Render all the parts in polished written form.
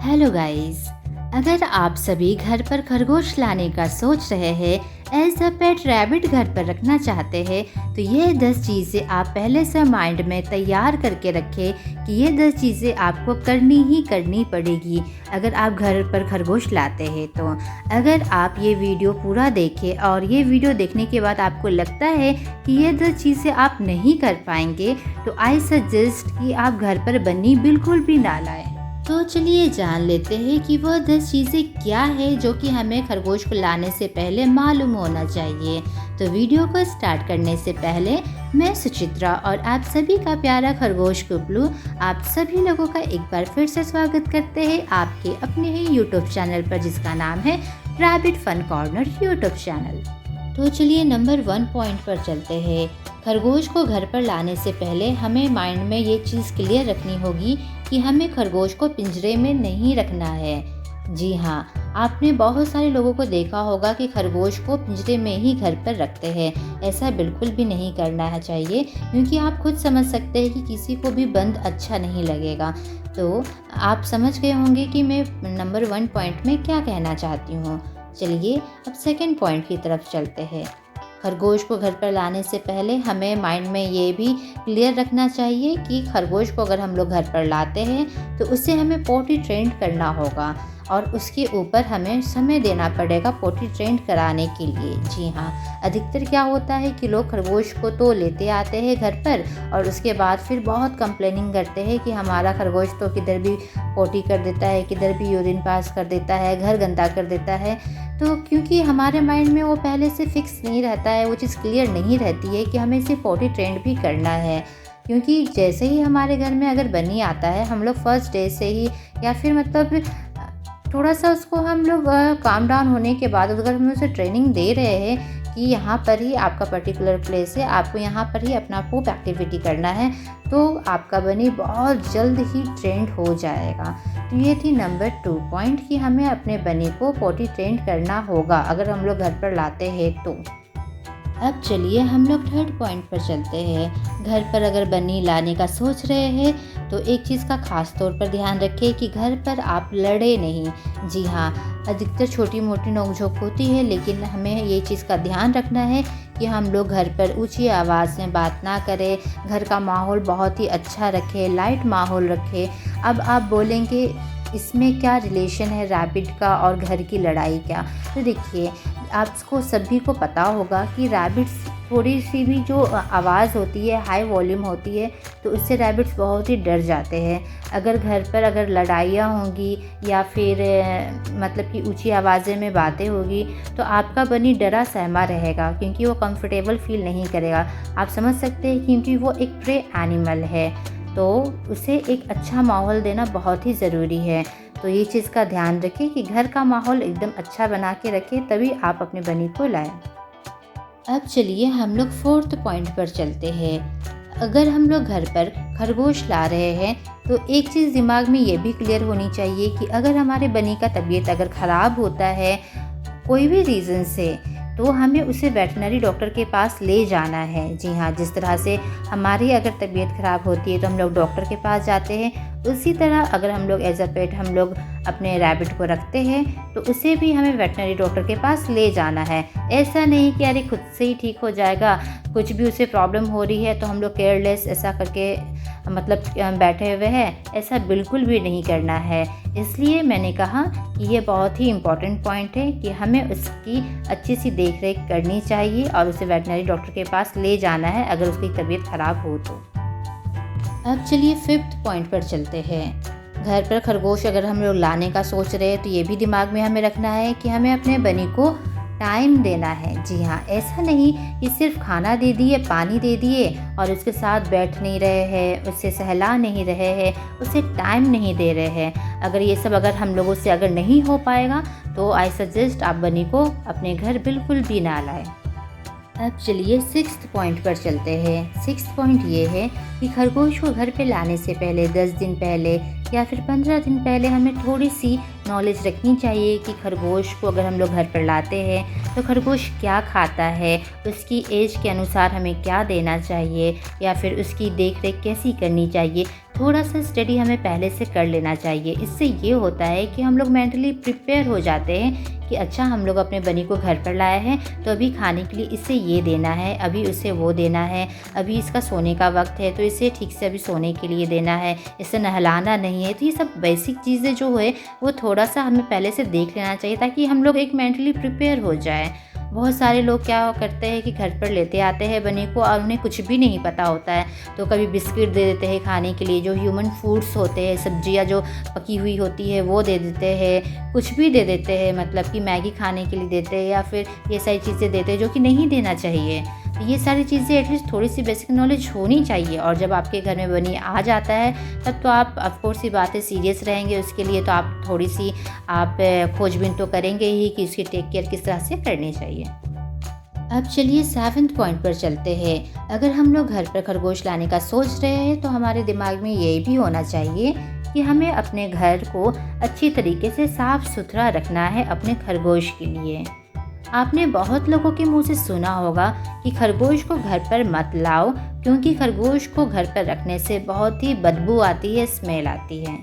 Hello guys. अगर आप सभी घर पर खरगोश लाने का सोच रहे हैं, एज अ पेट रैबिट घर पर रखना चाहते हैं, तो ये 10 चीज़ें आप पहले से माइंड में तैयार करके रखें कि ये 10 चीज़ें आपको करनी ही करनी पड़ेगी अगर आप घर पर खरगोश लाते हैं। तो अगर आप ये वीडियो पूरा देखें और ये वीडियो देखने के बाद आपको लगता है कि ये 10 चीज़ें आप नहीं कर पाएंगे, तो आई सजेस्ट कि आप घर पर बन्नी बिल्कुल भी ना लाएं। तो चलिए जान लेते हैं कि वह 10 चीज़ें क्या है जो कि हमें खरगोश को लाने से पहले मालूम होना चाहिए। तो वीडियो को स्टार्ट करने से पहले मैं सुचित्रा और आप सभी का प्यारा खरगोश कुपलू आप सभी लोगों का एक बार फिर से स्वागत करते हैं आपके अपने ही यूट्यूब चैनल पर, जिसका नाम है rabbit fun corner YouTube channel. तो चलिए नंबर 1 पॉइंट पर चलते हैं। खरगोश को घर पर लाने से पहले हमें माइंड में ये चीज़ क्लियर रखनी होगी कि हमें खरगोश को पिंजरे में नहीं रखना है। जी हाँ, आपने बहुत सारे लोगों को देखा होगा कि खरगोश को पिंजरे में ही घर पर रखते हैं। ऐसा बिल्कुल भी नहीं करना है चाहिए, क्योंकि आप खुद समझ सकते हैं कि किसी को भी बंद अच्छा नहीं लगेगा। तो आप समझ गए होंगे कि मैं नंबर 1 पॉइंट में क्या कहना चाहती हूँ। चलिए अब सेकंड पॉइंट की तरफ चलते हैं। खरगोश को घर पर लाने से पहले हमें माइंड में ये भी क्लियर रखना चाहिए कि खरगोश को अगर हम लोग घर पर लाते हैं तो उसे हमें पोटी ट्रेंड करना होगा और उसके ऊपर हमें समय देना पड़ेगा पोटी ट्रेंड कराने के लिए। जी हाँ, अधिकतर क्या होता है कि लोग खरगोश को तो लेते आते हैं घर पर और उसके बाद फिर बहुत कंप्लेनिंग करते हैं कि हमारा खरगोश तो किधर भी पोटी कर देता है, किधर भी यूरिन पास कर देता है, घर गंदा कर देता है। तो क्योंकि हमारे माइंड में वो पहले से फिक्स नहीं रहता है, वो चीज़ क्लियर नहीं रहती है कि हमें इसे पोटी ट्रेंड भी करना है। क्योंकि जैसे ही हमारे घर में अगर बनी आता है, हम लोग फर्स्ट डे से ही या फिर मतलब थोड़ा सा उसको हम लोग काम डाउन होने के बाद अगर हम उसे ट्रेनिंग दे रहे हैं कि यहाँ पर ही आपका पर्टिकुलर प्लेस है, आपको यहाँ पर ही अपना पोप एक्टिविटी करना है, तो आपका बनी बहुत जल्द ही ट्रेंड हो जाएगा। तो ये थी नंबर 2 पॉइंट कि हमें अपने बनी को पोटी ट्रेंड करना होगा अगर हम लोग घर पर लाते हैं तो। अब चलिए हम लोग थर्ड पॉइंट पर चलते हैं। घर पर अगर बन्नी लाने का सोच रहे हैं तो एक चीज़ का खास तौर पर ध्यान रखें कि घर पर आप लड़े नहीं। जी हाँ, अधिकतर छोटी मोटी नोकझोंक होती है, लेकिन हमें ये चीज़ का ध्यान रखना है कि हम लोग घर पर ऊंची आवाज़ में बात ना करें, घर का माहौल बहुत ही अच्छा रखें, लाइट माहौल रखें। अब आप बोलेंगे इसमें क्या रिलेशन है रैबिट का और घर की लड़ाई का? तो देखिए, आपको सभी को पता होगा कि रैबिट्स थोड़ी सी भी जो आवाज़ होती है, हाई वॉल्यूम होती है, तो उससे रैबिट्स बहुत ही डर जाते हैं। अगर घर पर अगर लड़ाइयाँ होंगी या फिर मतलब कि ऊंची आवाज़ें में बातें होगी, तो आपका बनी डरा सहमा रहेगा, क्योंकि वो कंफर्टेबल फील नहीं करेगा। आप समझ सकते हैं, क्योंकि वो एक प्रे एनिमल है, तो उसे एक अच्छा माहौल देना बहुत ही ज़रूरी है। तो ये चीज़ का ध्यान रखें कि घर का माहौल एकदम अच्छा बना के रखें, तभी आप अपने बनी को लाएं। अब चलिए हम लोग 4th पॉइंट पर चलते हैं। अगर हम लोग घर पर खरगोश ला रहे हैं तो एक चीज़ दिमाग में ये भी क्लियर होनी चाहिए कि अगर हमारे बनी का तबीयत अगर ख़राब होता है कोई भी रीज़न से, तो हमें उसे वेटनरी डॉक्टर के पास ले जाना है। जी हाँ, जिस तरह से हमारी अगर तबीयत ख़राब होती है तो हम लोग डॉक्टर के पास जाते हैं, उसी तरह अगर हम लोग एज अ पेट हम लोग अपने रैबिट को रखते हैं तो उसे भी हमें वेटनरी डॉक्टर के पास ले जाना है। ऐसा नहीं कि अरे खुद से ही ठीक हो जाएगा, कुछ भी उसे प्रॉब्लम हो रही है तो हम लोग केयरलेस ऐसा करके मतलब बैठे हुए हैं, ऐसा बिल्कुल भी नहीं करना है। इसलिए मैंने कहा कि ये बहुत ही इम्पॉर्टेंट पॉइंट है कि हमें उसकी अच्छी सी देख रेख करनी चाहिए और उसे वेटनरी डॉक्टर के पास ले जाना है अगर उसकी तबीयत ख़राब हो तो। अब चलिए 5th पॉइंट पर चलते हैं। घर पर खरगोश अगर हम लोग लाने का सोच रहे हैं तो ये भी दिमाग में हमें रखना है कि हमें अपने बनी को टाइम देना है। जी हाँ, ऐसा नहीं कि सिर्फ खाना दे दिए, पानी दे दिए और उसके साथ बैठ नहीं रहे हैं, उससे सहला नहीं रहे हैं, उसे टाइम नहीं दे रहे हैं। अगर ये सब अगर हम लोगों से अगर नहीं हो पाएगा तो आई सजेस्ट आप बनी को अपने घर बिल्कुल भी ना लाएं। अब चलिए 6th पॉइंट पर चलते हैं। 6th पॉइंट ये है कि खरगोश को घर पे लाने से पहले 10 दिन पहले या फिर 15 दिन पहले हमें थोड़ी सी नॉलेज रखनी चाहिए कि खरगोश को अगर हम लोग घर पर लाते हैं तो खरगोश क्या खाता है, उसकी एज के अनुसार हमें क्या देना चाहिए या फिर उसकी देख रेख कैसी करनी चाहिए। थोड़ा सा स्टडी हमें पहले से कर लेना चाहिए। इससे ये होता है कि हम लोग मेंटली प्रिपेयर हो जाते हैं कि अच्छा हम लोग अपने बनी को घर पर लाए हैं तो अभी खाने के लिए इसे ये देना है, अभी उसे वो देना है, अभी इसका सोने का वक्त है तो इसे ठीक से अभी सोने के लिए देना है, इसे नहलाना नहीं है। तो ये सब बेसिक चीज़ें जो है वो थोड़ा सा हमें पहले से देख लेना चाहिए ताकि हम लोग एक मेंटली प्रिपेयर हो जाए। बहुत सारे लोग क्या करते हैं कि घर पर लेते आते हैं बनी को और उन्हें कुछ भी नहीं पता होता है, तो कभी बिस्किट दे देते हैं खाने के लिए, जो ह्यूमन फूड्स होते हैं, सब्जियां जो पकी हुई होती है वो दे देते हैं, कुछ भी दे देते हैं, मतलब कि मैगी खाने के लिए देते हैं या फिर ये सारी चीज़ें देते हैं जो कि नहीं देना चाहिए। ये सारी चीज़ें एटलीस्ट थोड़ी सी बेसिक नॉलेज होनी चाहिए। और जब आपके घर में बनी आ जाता है तब तो आप ऑफकोर्स ये बातें सीरियस रहेंगे उसके लिए, तो आप थोड़ी सी आप खोजबीन तो करेंगे ही कि उसकी टेक केयर किस तरह से करनी चाहिए। अब चलिए 7th पॉइंट पर चलते हैं। अगर हम लोग घर पर खरगोश लाने का सोच रहे हैं तो हमारे दिमाग में ये भी होना चाहिए कि हमें अपने घर को अच्छी तरीके से साफ़ सुथरा रखना है अपने खरगोश के लिए। आपने बहुत लोगों के मुंह से सुना होगा कि खरगोश को घर पर मत लाओ क्योंकि खरगोश को घर पर रखने से बहुत ही बदबू आती है, स्मेल आती है।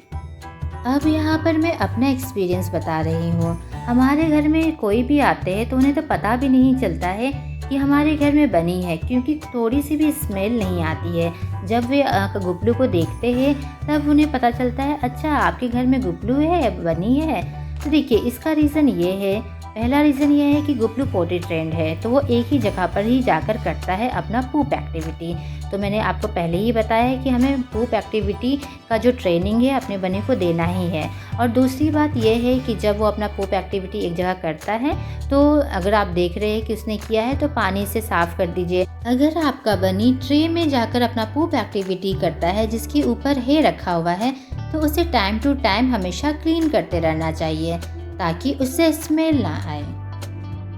अब यहाँ पर मैं अपना एक्सपीरियंस बता रही हूँ। हमारे घर में कोई भी आते हैं तो उन्हें तो पता भी नहीं चलता है कि हमारे घर में बनी है, क्योंकि थोड़ी सी भी स्मेल नहीं आती है। जब वे गुबलू को देखते हैं तब उन्हें पता चलता है अच्छा आपके घर में गुबलू है, बनी है। तो देखिए इसका रीज़न ये है, पहला रीज़न ये है कि गुबलू पोटी ट्रेंड है तो वो एक ही जगह पर ही जाकर करता है अपना पूप एक्टिविटी। तो मैंने आपको पहले ही बताया है कि हमें पूप एक्टिविटी का जो ट्रेनिंग है अपने बने को देना ही है। और दूसरी बात यह है कि जब वो अपना पूप एक्टिविटी एक जगह करता है तो अगर आप देख रहे हैं कि उसने किया है तो पानी से साफ़ कर दीजिए। अगर आपका बनी ट्रे में जाकर अपना पूप एक्टिविटी करता है जिसके ऊपर है रखा हुआ है तो उसे टाइम टू टाइम हमेशा क्लीन करते रहना चाहिए ताकि उससे स्मेल ना आए।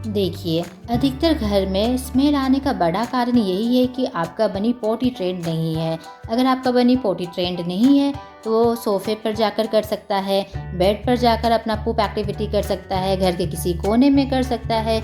देखिए अधिकतर घर में स्मेल आने का बड़ा कारण यही है कि आपका बनी पोटी ट्रेंड नहीं है। अगर आपका बनी पोटी ट्रेंड नहीं है तो वो सोफ़े पर जाकर कर सकता है, बेड पर जाकर अपना पूप एक्टिविटी कर सकता है, घर के किसी कोने में कर सकता है,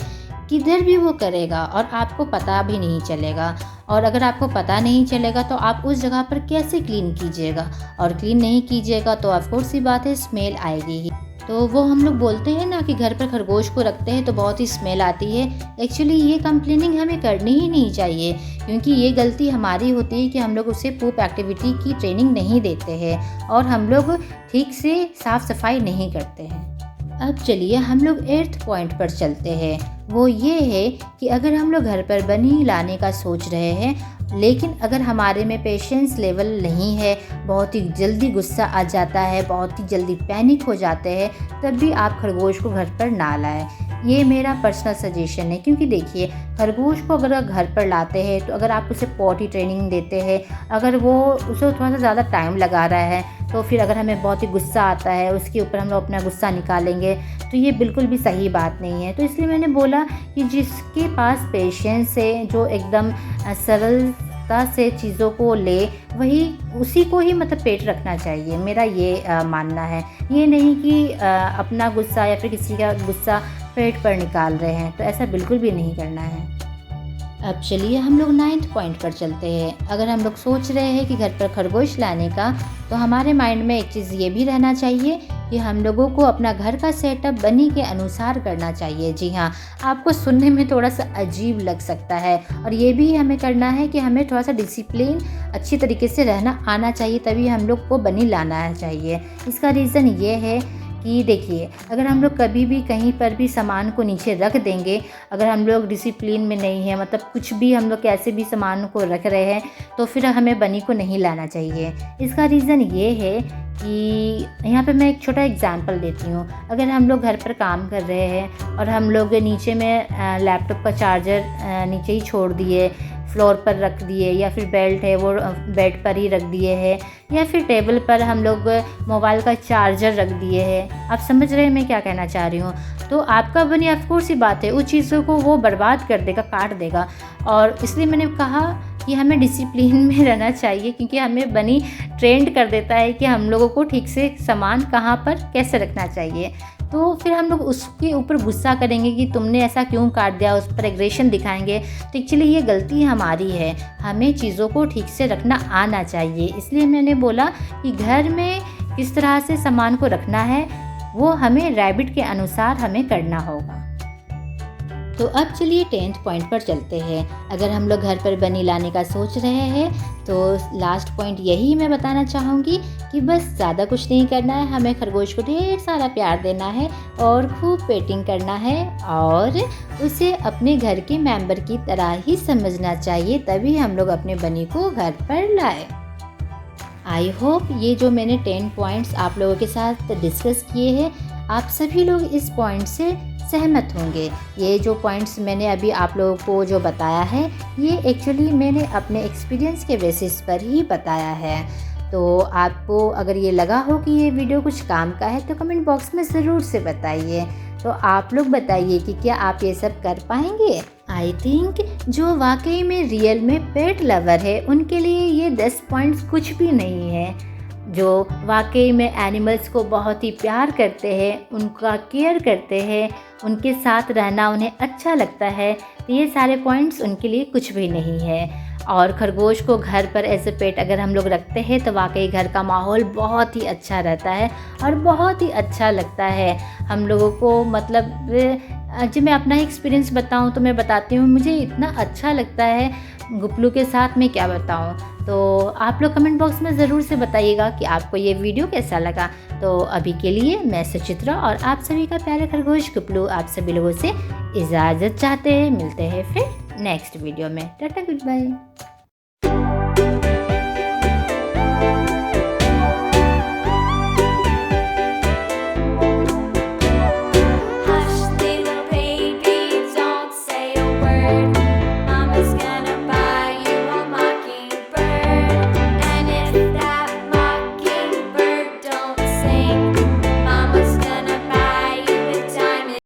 किधर भी वो करेगा और आपको पता भी नहीं चलेगा। और अगर आपको पता नहीं चलेगा तो आप उस जगह पर कैसे क्लीन कीजिएगा, और क्लीन नहीं कीजिएगा तो ऑफकोर्स सी बात है स्मेल आएगी ही। तो वो हम लोग बोलते हैं ना कि घर पर खरगोश को रखते हैं तो बहुत ही स्मेल आती है। एक्चुअली ये कंप्लेनिंग हमें करनी ही नहीं चाहिए, क्योंकि ये गलती हमारी होती है कि हम लोग उसे पूप एक्टिविटी की ट्रेनिंग नहीं देते हैं और हम लोग ठीक से साफ़ सफाई नहीं करते हैं। अब चलिए हम लोग 8th पॉइंट पर चलते हैं। वो ये है कि अगर हम लोग घर पर बनी लाने का सोच रहे हैं लेकिन अगर हमारे में पेशेंस लेवल नहीं है, बहुत ही जल्दी गुस्सा आ जाता है, बहुत ही जल्दी पैनिक हो जाते हैं, तब भी आप खरगोश को घर पर ना लाएं। ये मेरा पर्सनल सजेशन है, क्योंकि देखिए खरगोश को अगर घर पर लाते हैं तो अगर आप उसे पॉटी ट्रेनिंग देते हैं, अगर वो उसे थोड़ा सा ज़्यादा टाइम लगा रहा है तो फिर अगर हमें बहुत ही गुस्सा आता है उसके ऊपर हम लोग अपना गुस्सा निकालेंगे तो ये बिल्कुल भी सही बात नहीं है। तो इसलिए मैंने बोला कि जिसके पास पेशेंस है, जो एकदम सरलता से चीज़ों को ले, वही उसी को ही मतलब पेट रखना चाहिए। मेरा ये मानना है, ये नहीं कि अपना गुस्सा या फिर किसी का गुस्सा पेट पर निकाल रहे हैं, तो ऐसा बिल्कुल भी नहीं करना है। अब चलिए हम लोग 9th पॉइंट पर चलते हैं। अगर हम लोग सोच रहे हैं कि घर पर खरगोश लाने का, तो हमारे माइंड में एक चीज़ ये भी रहना चाहिए कि हम लोगों को अपना घर का सेटअप बनी के अनुसार करना चाहिए। जी हाँ, आपको सुनने में थोड़ा सा अजीब लग सकता है और ये भी हमें करना है कि हमें थोड़ा सा डिसिप्लिन अच्छी तरीके से रहना आना चाहिए, तभी हम लोग को बनी लाना चाहिए। इसका रीज़न ये है कि देखिए अगर हम लोग कभी भी कहीं पर भी सामान को नीचे रख देंगे, अगर हम लोग डिसिप्लिन में नहीं है, मतलब कुछ भी हम लोग कैसे भी सामान को रख रहे हैं, तो फिर हमें बनी को नहीं लाना चाहिए। इसका रीज़न ये है कि यहाँ पे मैं एक छोटा एग्जांपल देती हूँ। अगर हम लोग घर पर काम कर रहे हैं और हम लोग नीचे में लैपटॉप का चार्जर नीचे ही छोड़ दिए, फ्लोर पर रख दिए, या फिर बेल्ट है वो बेड पर ही रख दिए हैं, या फिर टेबल पर हम लोग मोबाइल का चार्जर रख दिए हैं। आप समझ रहे हैं मैं क्या कहना चाह रही हूँ? तो आपका बनी ऑफकोर्स सी बात है उस चीज़ों को वो बर्बाद कर देगा, काट देगा। और इसलिए मैंने कहा कि हमें डिसिप्लिन में रहना चाहिए, क्योंकि हमें बनी ट्रेंड कर देता है कि हम लोगों को ठीक से सामान कहाँ पर कैसे रखना चाहिए। तो फिर हम लोग उसके ऊपर गुस्सा करेंगे कि तुमने ऐसा क्यों काट दिया, उस पर एग्रेशन दिखाएंगे। तो एक्चुअली ये गलती हमारी है, हमें चीज़ों को ठीक से रखना आना चाहिए। इसलिए मैंने बोला कि घर में किस तरह से सामान को रखना है वो हमें रैबिट के अनुसार हमें करना होगा। तो अब चलिए 10th पॉइंट पर चलते हैं। अगर हम लोग घर पर बनी लाने का सोच रहे हैं तो लास्ट पॉइंट यही मैं बताना चाहूँगी कि बस ज़्यादा कुछ नहीं करना है, हमें खरगोश को ढेर सारा प्यार देना है और खूब पेटिंग करना है और उसे अपने घर के मेंबर की तरह ही समझना चाहिए, तभी हम लोग अपने बनी को घर पर लाए। आई होप ये जो मैंने 10 पॉइंट्स आप लोगों के साथ डिस्कस किए हैं, आप सभी लोग इस पॉइंट से सहमत होंगे। ये जो पॉइंट्स मैंने अभी आप लोगों को जो बताया है ये एक्चुअली मैंने अपने एक्सपीरियंस के बेसिस पर ही बताया है। तो आपको अगर ये लगा हो कि ये वीडियो कुछ काम का है तो कमेंट बॉक्स में ज़रूर से बताइए। तो आप लोग बताइए कि क्या आप ये सब कर पाएंगे। आई थिंक जो वाकई में रियल में पेट लवर है उनके लिए ये 10 पॉइंट्स कुछ भी नहीं है। जो वाकई में एनिमल्स को बहुत ही प्यार करते हैं, उनका केयर करते हैं, उनके साथ रहना उन्हें अच्छा लगता है, तो ये सारे पॉइंट्स उनके लिए कुछ भी नहीं है। और खरगोश को घर पर एज ए पेट अगर हम लोग रखते हैं तो वाकई घर का माहौल बहुत ही अच्छा रहता है और बहुत ही अच्छा लगता है हम लोगों को। मतलब जब मैं अपना एक्सपीरियंस बताऊं तो मैं बताती हूँ, मुझे इतना अच्छा लगता है गुपलू के साथ, मैं क्या बताऊं। तो आप लोग कमेंट बॉक्स में ज़रूर से बताइएगा कि आपको ये वीडियो कैसा लगा। तो अभी के लिए मैं सुचित्रा और आप सभी का प्यारा खरगोश गुपलू आप सभी लोगों से इजाज़त चाहते हैं। मिलते हैं फिर नेक्स्ट वीडियो में। Tata, good bye.